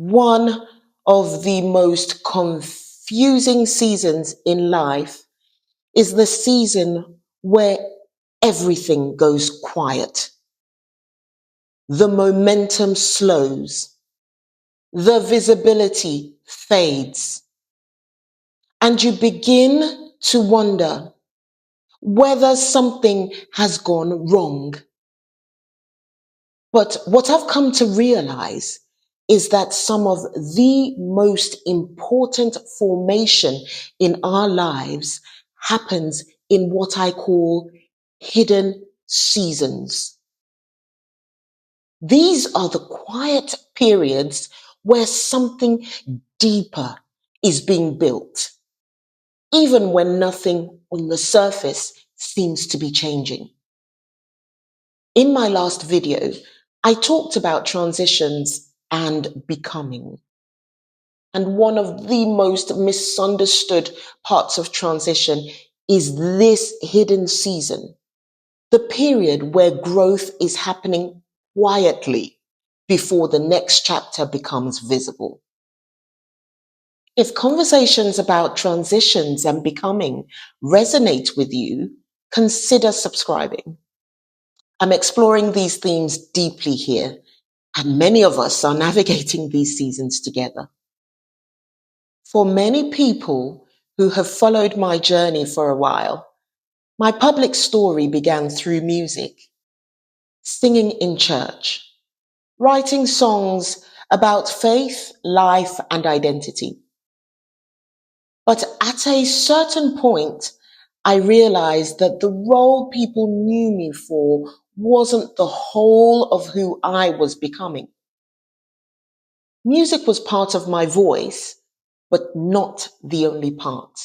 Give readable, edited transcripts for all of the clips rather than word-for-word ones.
One of the most confusing seasons in life is the season where everything goes quiet. The momentum slows, the visibility fades, and you begin to wonder whether something has gone wrong. But what I've come to realize is that some of the most important formation in our lives happens in what I call hidden seasons. These are the quiet periods where something deeper is being built, even when nothing on the surface seems to be changing. In my last video, I talked about transitions and becoming. And one of the most misunderstood parts of transition is this hidden season, the period where growth is happening quietly before the next chapter becomes visible. If conversations about transitions and becoming resonate with you, consider subscribing. I'm exploring these themes deeply here, and many of us are navigating these seasons together. For many people who have followed my journey for a while, my public story began through music, singing in church, writing songs about faith, life, and identity. But at a certain point, I realized that the role people knew me for wasn't the whole of who I was becoming. Music was part of my voice, but not the only part.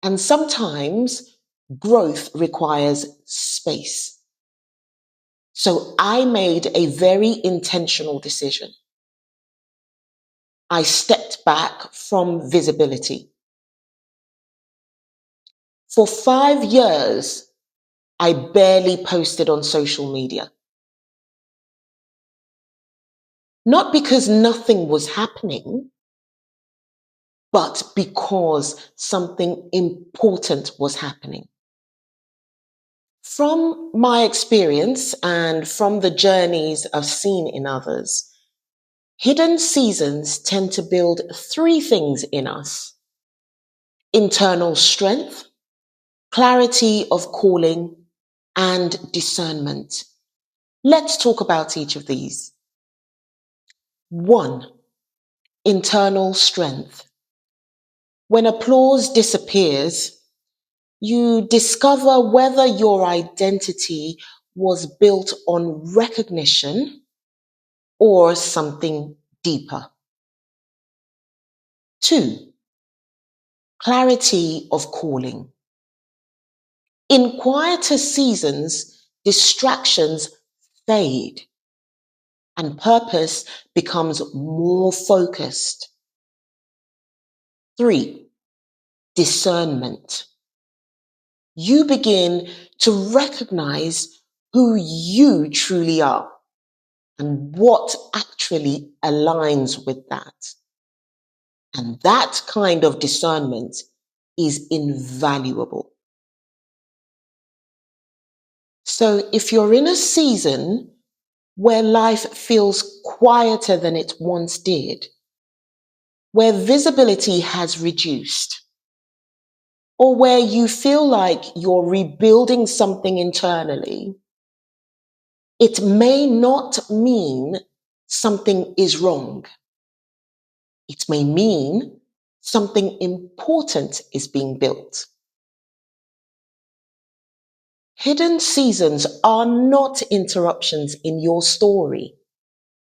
And sometimes growth requires space. So I made a very intentional decision. I stepped back from visibility. For 5 years, I barely posted on social media. Not because nothing was happening, but because something important was happening. From my experience and from the journeys I've seen in others, hidden seasons tend to build three things in us: internal strength, clarity of calling, and discernment. Let's talk about each of these. One, internal strength. When applause disappears, you discover whether your identity was built on recognition or something deeper. Two, clarity of calling. In quieter seasons, distractions fade and purpose becomes more focused. Three, discernment. You begin to recognize who you truly are and what actually aligns with that. And that kind of discernment is invaluable. So if you're in a season where life feels quieter than it once did, where visibility has reduced, or where you feel like you're rebuilding something internally, it may not mean something is wrong. It may mean something important is being built. Hidden seasons are not interruptions in your story.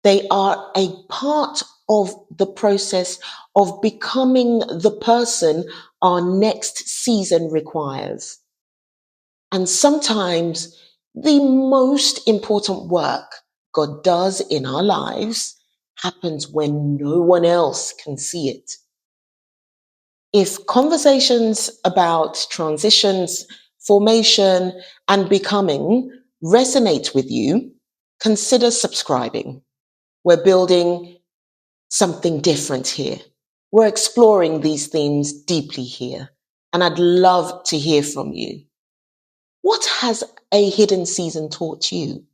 They are a part of the process of becoming the person our next season requires. And sometimes the most important work God does in our lives happens when no one else can see it. If conversations about transitions, formation, and becoming resonate with you, consider subscribing. We're building something different here. We're exploring these themes deeply here, and I'd love to hear from you. What has a hidden season taught you?